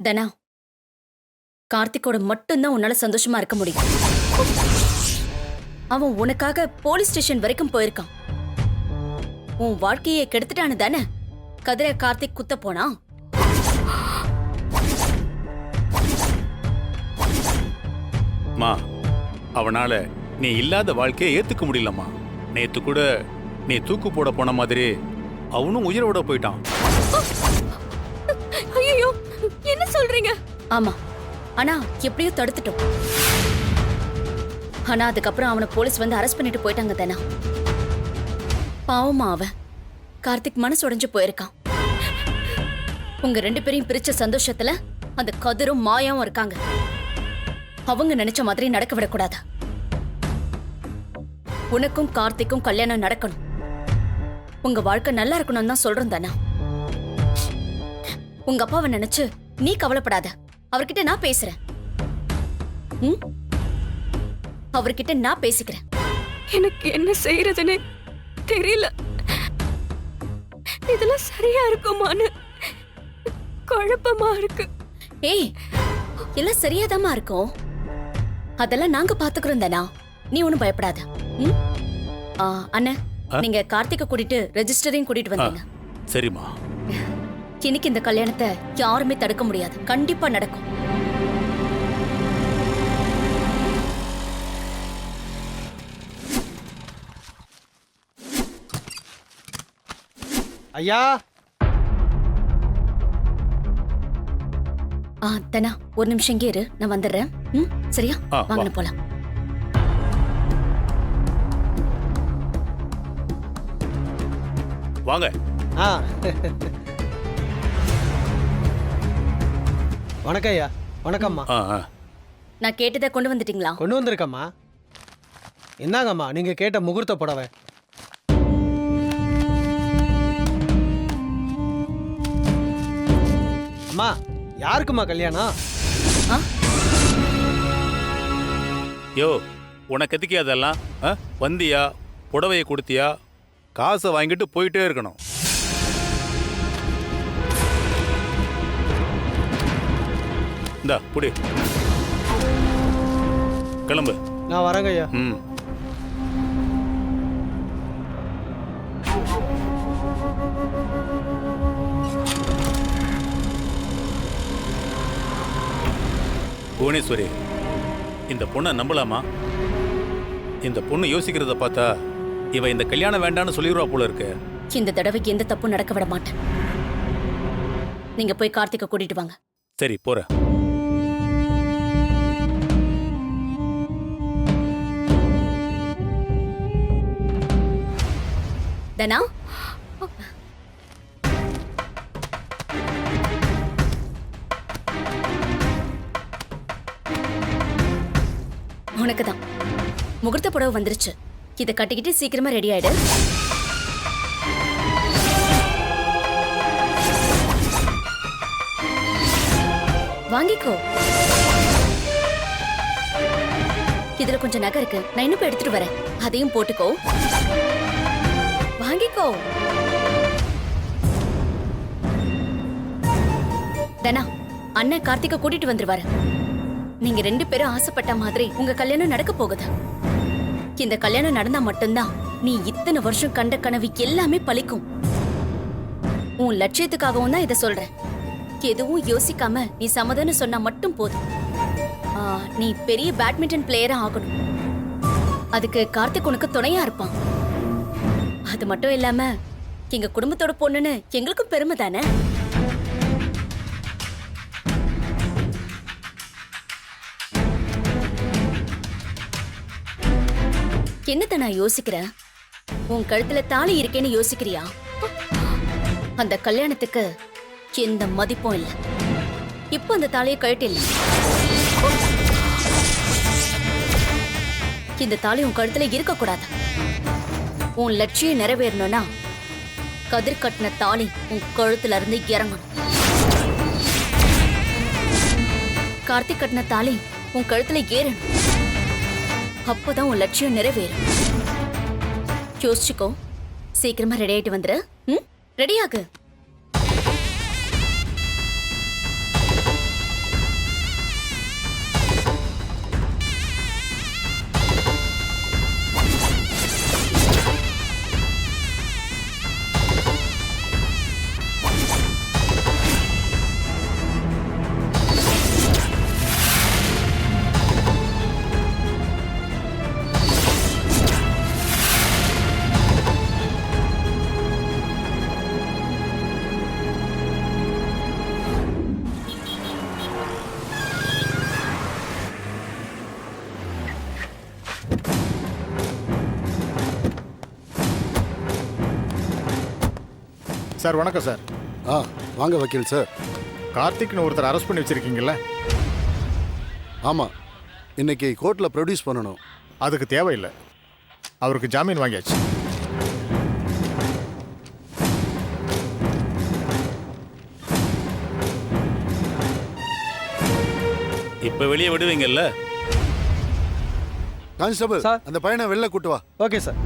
தனா, கார்த்திக்கோட மட்டும்தான் உன்னால சந்தோஷமா இருக்க முடியும். அவன் உனக்காக போலீஸ் ஸ்டேஷன் வரைக்கும் போயிருக்கான். உன் வாழ்க்கையை கெடுத்துட்டானு தானே கதிரை கார்த்திக் குத்த போனா? மா, அவனால நீ இல்லாத வாழ்க்கையை ஏத்துக்க முடியலம்மா. நேத்து கூட நீ தூக்கு போட போன மாதிரி அவனும் உயிரோட போயிட்டான். ஐயோ, என்ன சொல்றீங்க? ஆமா, ஆனா எப்படியோ தடுத்துட்டோம். ஆனா அதுக்கப்புறம் அவனை போலீஸ் வந்து அரெஸ்ட் பண்ணிட்டு போயிட்டாங்க தானா. பாவமா அவன் கார்த்திக் மனசு உடைஞ்சு போயிருக்கான். உங்க 2 பேரையும் பிரிச்ச சந்தோஷத்துல அந்த கதிரும் மாயாவும் இருக்காங்க. அவங்க நினைச்ச மாதிரி நடக்க விடக்கூடாது. உனக்கும் கார்த்திக்கும் கல்யாணம் நடக்கணும். உங்க வாழ்க்கை நல்லா இருக்கணும் தான் சொல்றேன் தானா. உங்க அப்பாவை நினைச்சு நீ கவலைப்படாத. அவர்கிட்ட நான் பேசுறேன். அவர்கிட்ட நான் பேசிக்கிறேன். எனக்கு என்ன செய்யறதுன்னு தெரியல. இதெல்லாம் சரியா இருக்குமான்னு குழப்பமா இருக்கு. ஏய், எல்லாம் சரியாதாமா இருக்கும். அதெல்லாம் நாங்க பாத்துக்கிறோம் தானா. நீ ஒண்ணும் பயப்படாத. அண்ணா, நீங்க கார்த்திகை கூட்டிட்டு ரெஜிஸ்டரையும் கூட்டிட்டு வந்தீங்க. சரிம்மா. இன்னைக்கு இந்த கல்யாணத்தை யாருமே தடுக்க முடியாது. கண்டிப்பா நடக்கும். ஐயா, தனா, ஒரு நிமிஷம் இங்கே இரு, நான் வந்துடுறேன். சரியா? வாங்க போலாம். வாங்க. வணக்கம் ஐயா. வணக்கம்மா. நான் கேட்டதை கொண்டு வந்துட்டீங்களா? கொண்டு வந்திருக்கம்மா. என்னங்கம்மா நீங்க கேட்ட முகூர்த்த புடவை. அம்மா, யாருக்குமா கல்யாணம்? யோ, உனக்கு எதுக்கு அதெல்லாம்? வந்தியா, புடவையை கொடுத்தியா, காசை வாங்கிட்டு போயிட்டே இருக்கணும். இந்தா புடி, கிளம்பு. நான் வரேங்க ஐயா. புவனேஸ்வரி, இந்த பொண்ணை நம்பலாமா? இந்த பொண்ணு யோசிக்கிறத பார்த்தா இவ இந்த கல்யாணம் வேண்டான்னு சொல்லிடுவா போல இருக்கு. இந்த தடவைக்கு எந்த தப்பும் நடக்க விட மாட்டேன். நீங்க போய் கார்த்திகை கூட்டிட்டு வாங்க. சரி, போறேன். தனா, உனக்குதான் முகூர்த்த புடவை வந்துருச்சு. இதை கட்டிக்கிட்டு சீக்கிரமா ரெடி ஆயிடு. வாங்கிக்கோ. இதுல கொஞ்சம் நகை இருக்கு, நான் இன்னும் போய் எடுத்துட்டு வரேன். அதையும் போட்டுக்கோ. வாங்கிக்கோ. தனா, அண்ணன் கார்த்திகை கூட்டிட்டு வந்துருவாரு. நீங்க 2 பேரும் ஆசைப்பட்ட மாதிரி உங்க கல்யாணம் நடக்க போகுது. இந்த கல்யாணம் நடந்தா மட்டும்தான் நீ இத்தனை வருஷம் கண்ட கனவு எல்லாமே பலிக்கும். உன் லட்சியத்துக்காகவும் தான் இதை சொல்றேன். எதுவும் யோசிக்காம நீ சம்மதம்னு சொன்னா மட்டும் போதும். நீ பெரிய பேட்மிண்டன் பிளேயரா ஆகணும். அதுக்கு கார்த்திக் உனக்கு துணையா இருப்பான். அது மட்டும் இல்லாம எங்க குடும்பத்தோட பொண்ணுன்னு எங்களுக்கும் பெருமை தானே. என்னத்த நான் யோசிக்கிறேன்? உன் கழுத்துல தாலி இருக்கேன்னு யோசிக்கிறியா? அந்த கல்யாணத்துக்கு எந்த மதிப்பும் இல்ல. இப்போ அந்த தாலியை கழட்டில்ல. இந்த தாலி உன் கழுத்துல இருக்க கூடாது. உன் லட்சியம் நிறைவேறணும்னா கதிர் கட்டின தாலி உன் கழுத்துல இருந்து இறங்கணும். கார்த்திக் கட்டின தாலி உன் கழுத்துல ஏறணும். அப்போதான் உன் லட்சியம் நிறைவேறும். யோசிச்சுக்கோ. சீக்கிரமா ரெடி ஆயிட்டு வந்துரு. சார் வணக்கம் சார். வாங்க வக்கீல் சார். கார்த்திக்னு ஒருத்தர் அரெஸ்ட் பண்ணி வச்சிருக்கீங்கல்ல? ஆமாம், இன்னைக்கு கோர்ட்டில் ப்ரொடியூஸ் பண்ணணும். அதுக்கு தேவையில்லை, அவருக்கு ஜாமீன் வாங்கியாச்சு. இப்ப வெளியே விடுவீங்கல்ல? Constable, sir. அந்த பையனை வெளில கூட்டு வா. Okay sir.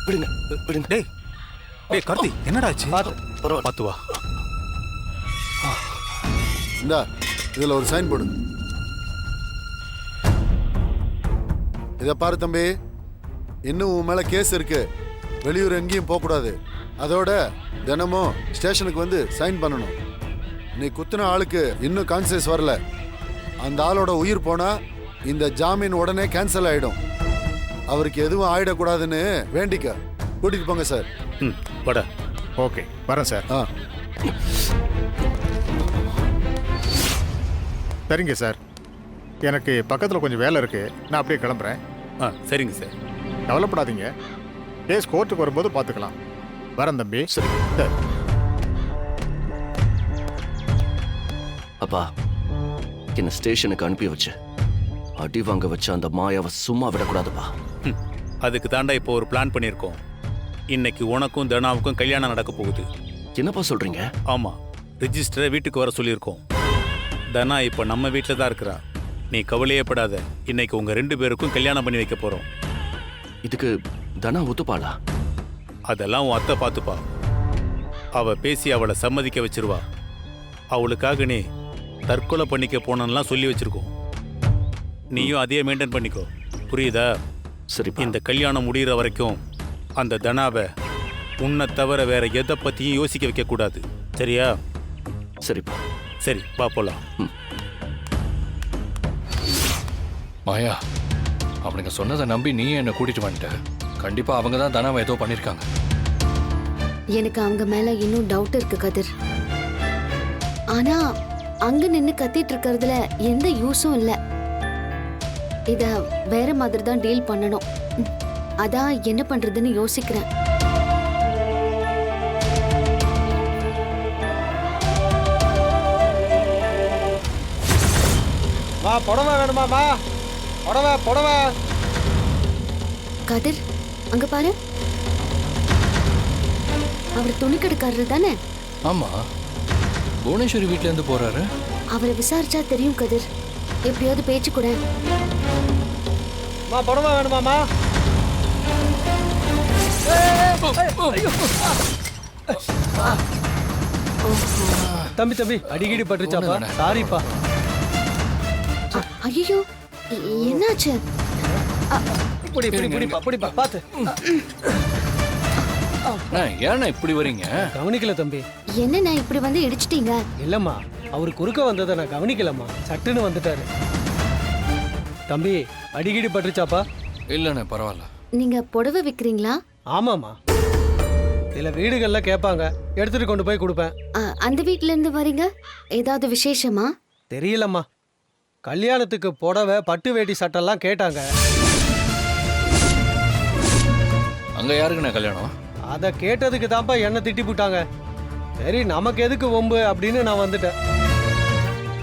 விடுங்க விடுங்க. டேய் டேய் கார்த்தி, என்னடா ஆச்சு? பார்த்து. பாத்து வா. இந்தா, இதில் ஒரு சைன் போடு. இதை பாரு தம்பி, இன்னும் உன் மேலே கேஸ் இருக்கு. வெளியூர் எங்கேயும் போகக்கூடாது. அதோட தினமும் ஸ்டேஷனுக்கு வந்து சைன் பண்ணணும். நீ குத்துன ஆளுக்கு இன்னும் கான்சியஸ் வரல. அந்த ஆளோட உயிர் போனா இந்த ஜாமீன் உடனே கேன்சல் ஆயிடும். அவருக்கு எதுவும் ஆயிடக்கூடாதுன்னு வேண்டிக்க. கூட்டிட்டு போங்க சார். ம், வாடா. ஓகே, வரேன் சார். சரிங்க சார், எனக்கு பக்கத்தில் கொஞ்சம் வேலை இருக்கு, நான் அப்படியே கிளம்புறேன். சரிங்க சார். கவலைப்படாதீங்க, கேஸ் கோர்ட்டுக்கு வரும்போது பார்த்துக்கலாம். வரேன் தம்பி. சரி சார். அப்பா, என்ன ஸ்டேஷனுக்கு அனுப்பி வச்சு அடி வாங்க வச்ச அந்த மாயாவை சும்மா விடக்கூடாதுப்பா. அதுக்கு தாண்டா இப்போ ஒரு பிளான் பண்ணியிருக்கோம். இன்னைக்கு உனக்கும் தனாவுக்கும் கல்யாணம் நடக்க போகுது. என்னப்பா சொல்றீங்க? ஆமா, ரிஜிஸ்டரை வீட்டுக்கு வர சொல்லியிருக்கோம். தனா இப்போ நம்ம வீட்டில் தான் இருக்கிறா. நீ கவலையே படாத. இன்னைக்கு உங்க 2 பேருக்கும் கல்யாணம் பண்ணி வைக்க போறோம். இதுக்கு தனா ஒத்துப்பாளா? அதெல்லாம் உன் அத்தை பார்த்துப்பா. அவ பேசி அவளை சம்மதிக்க வச்சிருவா. அவளுக்காக நீ தற்கொலை பண்ணிக்க போனலாம் சொல்லி வச்சிருக்கோம். நீயும் அதையே மெயின்டைன் பண்ணிக்கோ, புரியுதா? சரிப்பா. இந்த கல்யாணம் முடிகிற வரைக்கும் அந்த தனாவை உன்னை தவிர வேற எதை பத்தியும் யோசிக்க வைக்க கூடாது, சரியா? சரிப்பா. சரி, வா போலாம். மாயா, அவனுங்க சொன்னதை நம்பி நீ என்னை கூட்டிட்டு வந்துட்ட. கண்டிப்பா அவங்க தான் தனாவை ஏதோ பண்ணிருக்காங்க. எனக்கு அவங்க மேல இன்னும் டவுட் இருக்கு கதிர். ஆனா அங்க நின்னு கத்திட்டு இருக்கிறதுல எந்த யூஸும் இல்ல. இத வேற மாதிரி தான் டீல் பண்ணணும். அதான் என்ன பண்றதுன்னு யோசிக்கிறேன். மா புடவை வேணுமாமா? புடவை புடவை. கதிர், அங்க பாரு. அவர் துணிக்கடைக்காரர் தானே? ஆமா, புவனேஸ்வரி வீட்ல இருந்து போறாரு. அவரை விசாரிச்சா தெரியும் கதிர். எப்படியாவது பேச்சு கூட. மா புடவை வேணுமாமா? தம்பி தம்பி, அடிக்கடி பட்டுச்சாப்பா. சாரிப்பா. ஐயோ, என்னாச்சு? இப்படி இப்படி இப்படிப்பா இப்படிப்பா பார்த்து. ஏன்னா இப்படி வரீங்க? கவனிக்கல தம்பி. என்ன நான் இப்படி வந்து இடிச்சிட்டீங்க? இல்லம்மா, அவரு குறுக்க வந்ததை நான் கவனிக்கலம்மா. சட்டுன்னு வந்துட்டாரு. தம்பி, அடிக்கடி பட்டுச்சாப்பா? இல்லண்ணே, பரவாயில்ல. நீங்க புடவை விக்கிறீங்களா? ஆமாம்மா. சில வீடுகள்ல கேட்பாங்க, எடுத்துட்டு கொண்டு போய் கொடுப்பேன். அந்த வீட்ல இருந்து வரீங்க? ஏதாவது விசேஷமா? தெரியலம்மா, கல்யாணத்துக்கு புடவை பட்டு வேட்டி சட்டெல்லாம் கேட்டாங்க. அங்க யாருக்குண்ணே கல்யாணம்? அதை கேட்டதுக்கு தான்ப்பா என்ன திட்டி போட்டாங்க. சரி, நமக்கு எதுக்கு வம்பு அப்படின்னு நான் வந்துட்டேன்.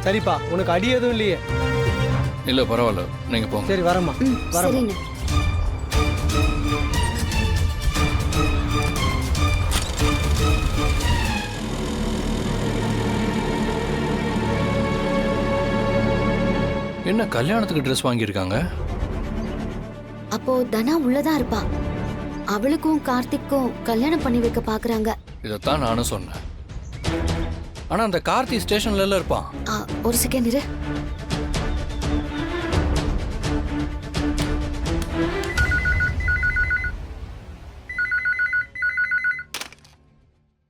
சரிப்பா, உனக்கு அடி எதுவும் இல்லையே? இல்ல, பரவாயில்ல, நீங்க போங்க. சரி, வரம்மா. வரம்மா. சரிண்ணே. என்ன கல்யாணத்துக்கு ட்ரெஸ் வாங்கியிருக்காங்க? அப்போ தனா உள்ளதான் இருப்பா. அவளுக்கும் கார்த்திக்கும் கல்யாணம் பண்ணி வைக்க பாக்குறாங்க. இதைத்தான் நானும் சொன்னேன். ஆனா அந்த கார்த்தி ஸ்டேஷன்ல எல்லாம் இருப்பான். ஒரு செகண்ட் இரு.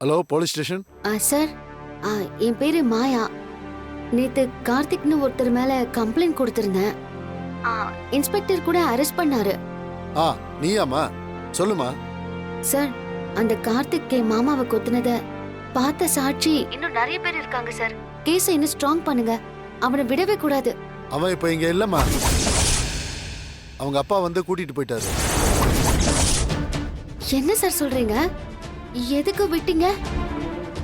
Hello, police station. சார், என் பேரு மாயா. நேத்து கார்த்திக்னு ஒருத்தர் மேல கம்ப்ளைண்ட் கொடுத்திருந்தேன். இன்ஸ்பெக்டர் கூட அரெஸ்ட் பண்ணாரு. நீயாமா? சொல்லுமா. சார், அந்த கார்த்திக் என் மாமாவை கொத்துனத பார்த்த சாட்சி இன்னும் நிறைய பேர் இருக்காங்க சார். கேஸை இன்னும் ஸ்ட்ராங் பண்ணுங்க. அவனை விடவே கூடாது. அவன் இப்ப இங்க இல்லம்மா. அவங்க அப்பா வந்து கூட்டிட்டு போயிட்டாரு. என்ன சார் சொல்றீங்க? எதுக்கு விட்டீங்க?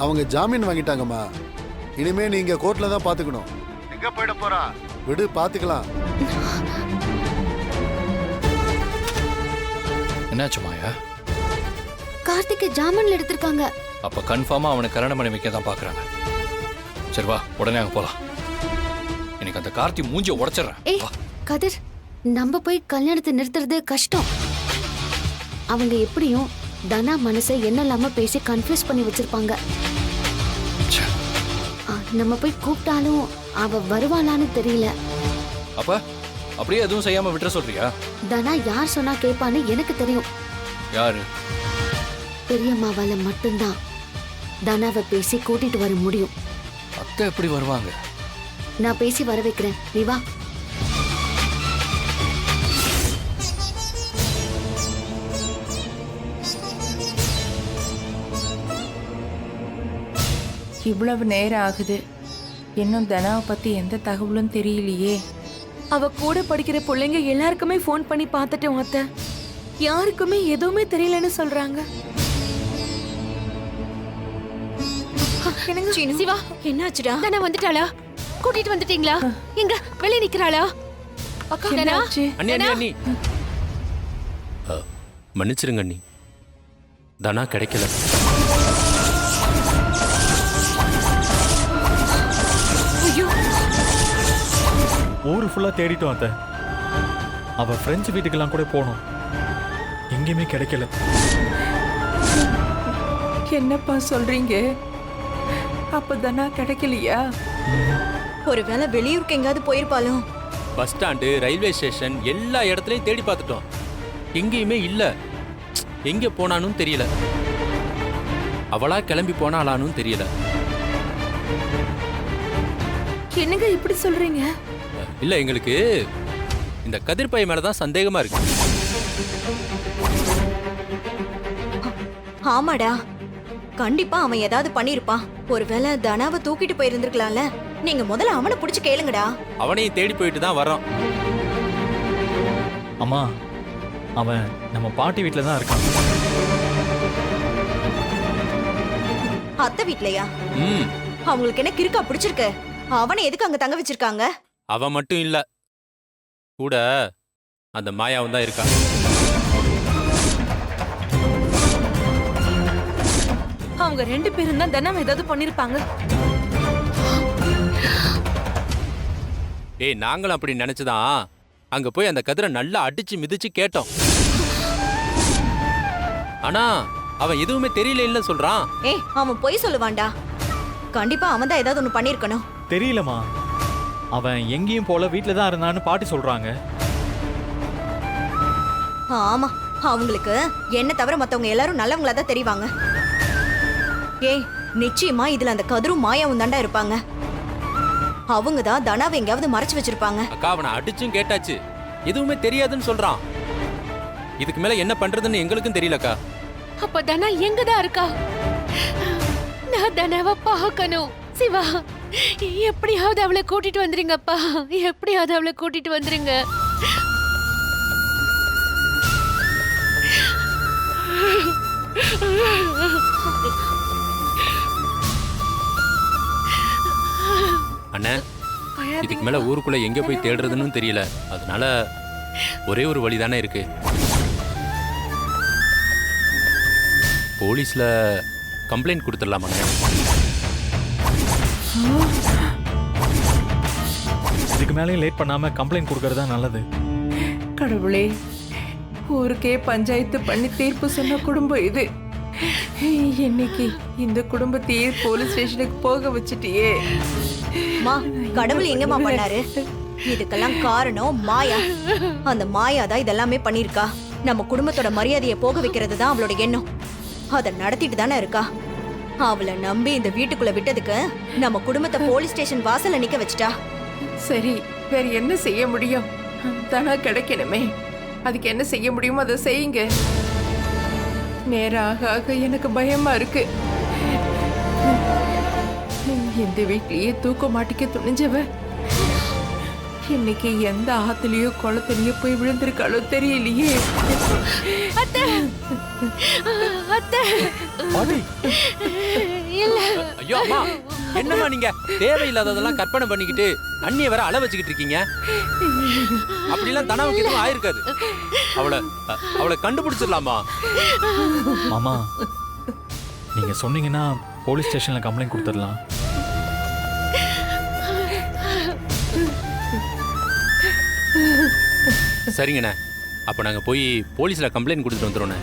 அவங்க ஜாமீன் வாங்கிட்டாங்கம்மா. இனிமே நீங்க கோர்ட்ல தான் பாத்துக்கணும். எங்க போயிட போறா? விடு, பாத்துக்கலாம். என்னாச்சு மாயா? கார்த்திகை ஜாமீன்ல எடுத்திருக்காங்க. அப்ப கன்ஃபார்மா அவனை கல்யாணம் பண்ணி வைக்க தான் பாக்குறாங்க. சரி வா, உடனே அங்க போலாம். எனக்கு அந்த கார்த்தி மூஞ்சிய உடைச்சிடுறேன். ஏய் கதிர், நம்ம போய் கல்யாணத்தை நிறுத்துறது கஷ்டம். அவங்க எப்படியும் தனா மனசை என்ன இல்லாம பேசி கன்ஃபியூஸ் பண்ணி வச்சிருப்பாங்க. நம்ம போய் கூப்பிட்டாலும் அவ வருவாளான்னு தெரியல. அப்ப அப்படியே எதுவும் செய்யாம விட்டுற சொல்றியா? தனா யார் சொன்னா கேட்பான்னு எனக்கு தெரியும். யாரு? பெரியம்மாவால மட்டும்தான் தனாவை பேசி கூட்டிட்டு வர முடியும். அத்தை எப்படி வருவாங்க? நான் பேசி வர வைக்கிறேன், நீ வா. இவ்வளவு நேரம் ஆகுது, இன்னும் தனாவை பத்தி எந்த தகவலும் தெரியலையே. அவ கூட படிக்கிற பிள்ளைங்க எல்லாருக்குமே ஃபோன் பண்ணி பார்த்துட்டோம் அத்தை. யாருக்குமே எதுவுமே தெரியலன்னு சொல்றாங்க. சிவா, என்னாச்சுடா? தனா வந்துட்டாளா? கூட்டிட்டு வந்துட்டீங்களா? எங்க வெளிய நிக்கறாளா? அக்கா தனா, அண்ணி அண்ணி அண்ணி மன்னிச்சிருங்க அண்ணி, தனா கிடைக்கல. ஊரு ஃபுல்லா தேடிட்டோம் அத்தை. அவ ஃப்ரெண்ட்ஸ் வீட்டுக்கெல்லாம் கூட போனோம், எங்கேயுமே கிடைக்கல. என்னப்பா சொல்றீங்க? அப்ப தனா கிடைக்கலையா? ஒருவேளை வெளியூருக்கு எங்காவது போயிருப்பாலும். பஸ் ஸ்டாண்டு, ரயில்வே ஸ்டேஷன் எல்லா இடத்துலயும் தேடி பார்த்துட்டோம், எங்கேயுமே இல்ல. எங்க போனானும் தெரியல, அவளா கிளம்பி போனாலானும் தெரியல. என்னங்க இப்படி சொல்றீங்க? இல்ல, எங்களுக்கு இந்த கதிர் பையன் மேலதான் சந்தேகமா இருக்கு. ஆமாடா, கண்டிப்பா அவன் ஏதாவது பண்ணிருப்பான். ஒருவேளை தனாவை தூக்கிட்டு போயிருந்திருக்கலாம்ல. நீங்க முதல்ல அவனை புடிச்சு கேளுங்கடா. அவனையும் தேடி போயிட்டு தான் வரோம். அம்மா, அவன் நம்ம பாட்டி வீட்டில தான் இருக்கான். அத்தை வீட்லயா? ம், அவங்களுக்கு என்ன கிறுக்கா பிடிச்சிருக்கு? அவனை எதுக்கு அங்க தங்க வச்சிருக்காங்க? அவன் மட்டும் இல்ல, கூட அந்த மாயாவும் தான் இருக்கா. அவங்க ரெண்டு பேரும் தான் தனம் ஏதாவது பண்ணிருப்பாங்க. ஏய், நாங்களும் அப்படி நினைச்சுதான் அங்க போய் அந்த கதிரை நல்லா அடிச்சு மிதிச்சு கேட்டோம். ஆனா அவன் எதுவுமே தெரியல சொல்றான். ஏய், அவன் பொய் சொல்லுவான்டா. கண்டிப்பா அவன் தான் ஏதாவது ஒண்ணு பண்ணிருக்கணும். தெரியலமா, அவன் எங்கேயும் போல வீட்டில தான் இருந்தான்னு பாட்டி சொல்றாங்க. ஆமா, அவங்களுக்கு என்ன தவிர மத்தவங்க எல்லாரும் நல்லவங்களா தான் தெரிவாங்க. ஏய், நிச்சயமா இதுல அந்த கதிரும் மாயாவும் தாண்டா இருப்பாங்க. அவங்க தான் தனாவை எங்கேயாவது மறைச்சு வச்சிருப்பாங்க. அக்கா, அவனை அடிச்சும் கேட்டாச்சு, எதுவுமே தெரியாதுன்னு சொல்றான். இதுக்கு மேல என்ன பண்றதுன்னு எங்களுக்கும் தெரியலக்கா. அப்ப தனா எங்கதான் இருக்கா? நான் தனாவை பார்க்கணும். சிவா, எப்படியாவது அவளை கூட்டிட்டு வந்துருங்கப்பா. எப்படியாவது அவளை கூட்டிட்டு வந்துருங்க. அண்ணே, இதுக்கு மேல ஊருக்குள்ள எங்க போய் தேடுறதுன்னு தெரியல. அதனால ஒரே ஒரு வழிதானே இருக்கு. போலீஸ்ல கம்ப்ளைண்ட் கொடுத்துடலாமா? இதுக்கு மேலேயும் லேட் பண்ணாம கம்ப்ளைண்ட் கொடுக்கறது தான் நல்லது. கடவுளே, ஊருக்கே பஞ்சாயத்து பண்ணி தீர்ப்பு சொன்ன குடும்பம் இது. இன்னைக்கு இந்த குடும்பத்தையே போலீஸ் ஸ்டேஷனுக்கு போக வச்சுட்டியே. மா, கடவுள் எங்கம்மா பண்ணாரு? இதுக்கெல்லாம் காரணம் மாயா. அந்த மாயா தான் இதெல்லாமே பண்ணிருக்கா. நம்ம குடும்பத்தோட மரியாதையை போக வைக்கிறது தான் அவளோட எண்ணம். அதை நடத்திட்டு தானே இருக்கா. அவளை நம்பி இந்த வீட்டுக்குள்ள விட்டதுக்கு நம்ம குடும்பத்தை போலீஸ் ஸ்டேஷன் வாசல்ல நிக்க வச்சுட்டா. சரி, வேற என்ன செய்ய முடியும்? தனா கிடைக்கணுமே, அதுக்கு என்ன செய்ய முடியுமோ அதை செய்யுங்க. நேரம் ஆக ஆக எனக்கு பயமா இருக்கு. இந்த வீட்லயே தூக்க மாட்டிக்க துணிஞ்சவ இன்னைக்கு எந்த ஆத்துலயோ குளத்துலயோ போய் விழுந்திருக்காளோ தெரியலையே. அத்தை அத்தை பாட்டி ஐயோ அம்மா, என்னம்மா நீங்க தேவையில்லாததெல்லாம் கற்பனை பண்ணிக்கிட்டு அண்ணிய வேற அள வச்சுக்கிட்டு இருக்கீங்க. அப்படிலாம் தனாவுக்கு எதுவும் ஆயிருக்காது. அவளை கண்டுபிடிச்சிடலாமா? மாமா நீங்க சொன்னீங்கன்னா போலீஸ் ஸ்டேஷன்ல கம்ப்ளைண்ட் கொடுத்துடலாம். சரிங்கண்ணே, அப்ப நாங்க போய் போலீஸ்ல கம்ப்ளைண்ட் கொடுத்துட்டு வந்துடுறோண்ணே.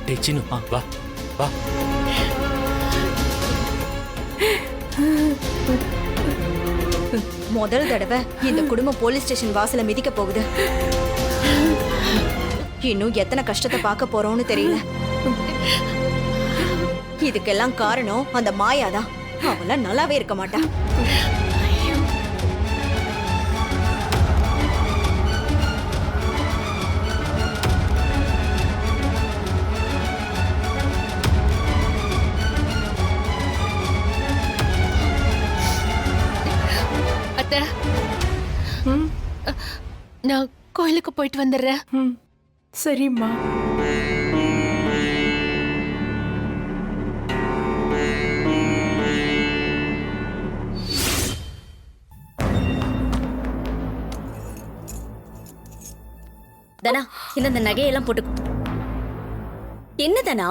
டேய் சின்னு, வா வா. முதல் தடவை இந்த குடும்பம் போலீஸ் ஸ்டேஷன் வாசல மிதிக்க போகுது. இன்னும் எத்தனை கஷ்டத்தை பார்க்க போறோம்னு தெரியல. இதுக்கெல்லாம் காரணம் அந்த மாயாதான். அவள நல்லாவே இருக்க மாட்டா. அத்தை நான் கோயிலுக்கு போயிட்டு வந்துடுறேன். சரிம்மா. தனா இந்த நகையெல்லாம் போட்டு. என்ன தனா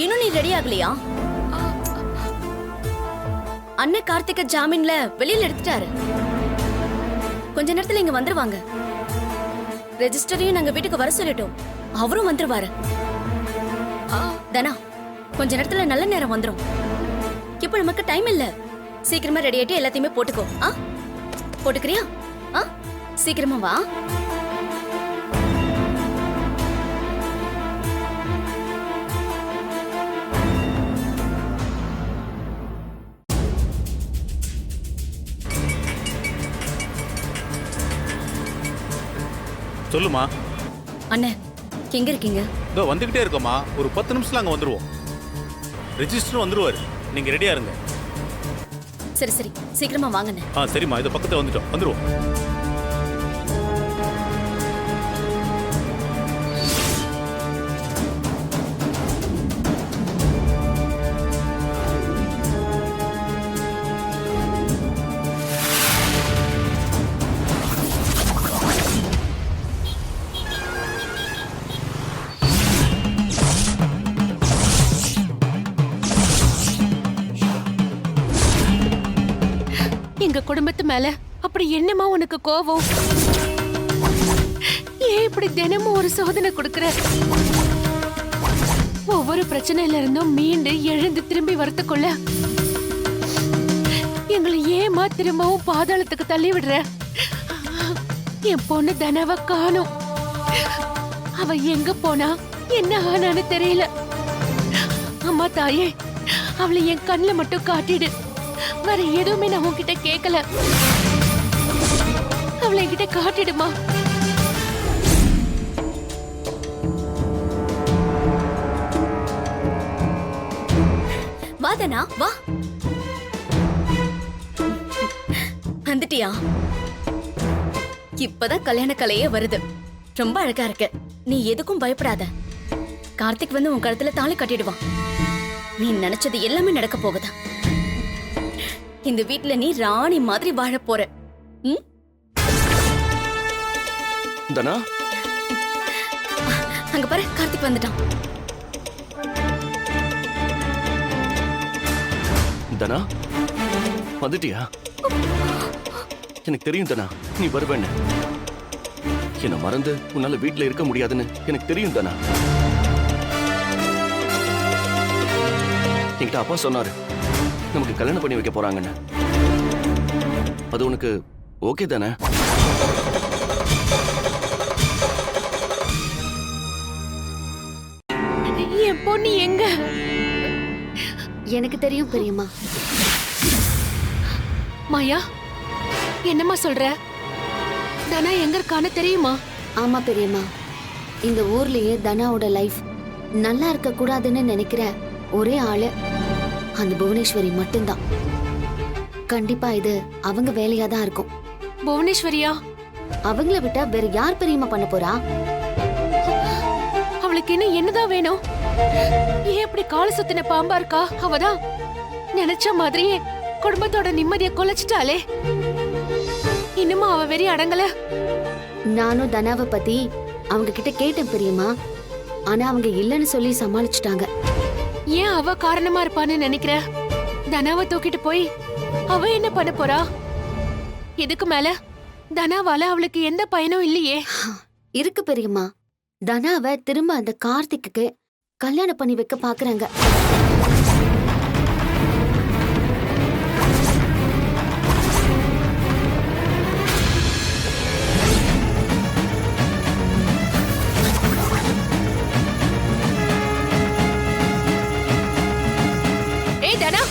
இன்னும் நீ ரெடி ஆகலையா? அண்ணன் கார்த்திக ஜாமீன்ல வெளியில எடுத்துட்டாரு. கொஞ்ச நேரத்துல இங்க வந்துருவாங்க. ரெஜிஸ்டரையும் நாங்க வீட்டுக்கு வர சொல்லிட்டோம். அவரும் வந்துருவாரு. தனா கொஞ்ச நேரத்துல நல்ல நேரம் வந்துரும். இப்போ நமக்கு டைம் இல்ல. சீக்கிரமா ரெடி ஆயிட்டு எல்லாத்தையுமே போட்டுக்கோ. போட்டுக்கிறியா? சீக்கிரமா வா. சொல்லுமா. அண்ணே எங்க இருக்கீங்க? இதோ வந்துகிட்டே இருக்கோமா. ஒரு 10 நிமிஷத்துல அங்க வந்துருவோம். ரெஜிஸ்டர் வந்துருவாரு. நீங்க ரெடியா இருங்க. சரி சரி சீக்கிரமா வாங்கண்ணே. சரிம்மா, இது பக்கத்துல வந்துட்டோம். வந்துருவோம். எங்க குடும்பத்து மேல அப்படி என்னமா உனக்கு கோவம்? ஏன் இப்படி தினமும் ஒரு சோதனை கொடுக்கற? ஒவ்வொரு பிரச்சனையில இருந்தும் மீண்டு எழுந்து திரும்பி வரத்துக்குள்ள எங்களை ஏமா திரும்பவும் பாதாளத்துக்கு தள்ளி விடுற? என் பொண்ணு தனவ காணோம். அவ எங்க போனா என்ன ஆனான்னு தெரியல. அம்மா தாயே, அவளை என் கண்ணுல மட்டும் காட்டிடு. வேற எதுவுமே நான் உன்கிட்ட கேட்கல. அவளை என்கிட்ட காட்டிடுமா? வாதனா வா. வந்துட்டியா? இப்பதான் கல்யாண கலையே வருது. ரொம்ப அழகா இருக்கு. நீ எதுக்கும் பயப்படாத. கார்த்திக் வந்து உன் கழுத்துல தாலி கட்டிடுவான். நீ நினைச்சது எல்லாமே நடக்க போகுதா? இந்த வீட்ல நீ ராணி மாதிரி வாழ போற. தனா, அங்க பாரு, கார்த்திக் வந்துட்டான். தனா வந்துட்டியா? எனக்கு தெரியும் தனா, நீ வருவேன்னு. என்ன மறந்து உன்னால வீட்டுல இருக்க முடியாதுன்னு எனக்கு தெரியும் தனா. என்கிட்ட அப்பா சொன்னாரு நமக்கு கல்யாணம் பண்ணி வைக்க போறாங்கன்னு. அது உனக்கு ஓகே தானே? என் பொண்ணு எங்க? எனக்கு தெரியும் பெரியம்மா. மாயா, என்னம்மா சொல்ற? தனா எங்க இருக்கான்னு தெரியுமா? ஆமா பெரியம்மா, இந்த ஊர்லயே தனாவோட லைஃப் நல்லா இருக்க கூடாதுன்னு நினைக்கிற ஒரே ஆளு அந்த புவனேஸ்வரி மட்டும்தான். கண்டிப்பா இது அவங்க வேலையா தான் இருக்கும். புவனேஸ்வரியா? அவங்கள விட்டா வேற யார் பெரியம்மா பண்ண போறா? அவளுக்கு இன்னும் என்னதான் வேணும்? ஏன் இப்படி கால சுத்தின பாம்பா இருக்கா? அவதான் நினைச்ச மாதிரியே குடும்பத்தோட நிம்மதியை கொலைச்சிட்டாளே. இன்னுமா அவ வெறி அடங்கல? நானும் தனாவை பத்தி அவங்க கிட்ட கேட்டேன் பெரியம்மா. ஆனா அவங்க இல்லைன்னு சொல்லி சமாளிச்சுட்டாங்க. ஏன் அவ காரணமா இருப்பான்னு நினைக்கிற? தனாவை தூக்கிட்டு போய் அவ என்ன பண்ண போறா? இதுக்கு மேல தனாவால அவளுக்கு எந்த பயனும் இல்லையே. இருக்கு பெரியம்மா. தனாவை திரும்ப அந்த கார்த்திக்கு கல்யாணம் பண்ணி வைக்க பாக்குறாங்க. ஏய் தனா,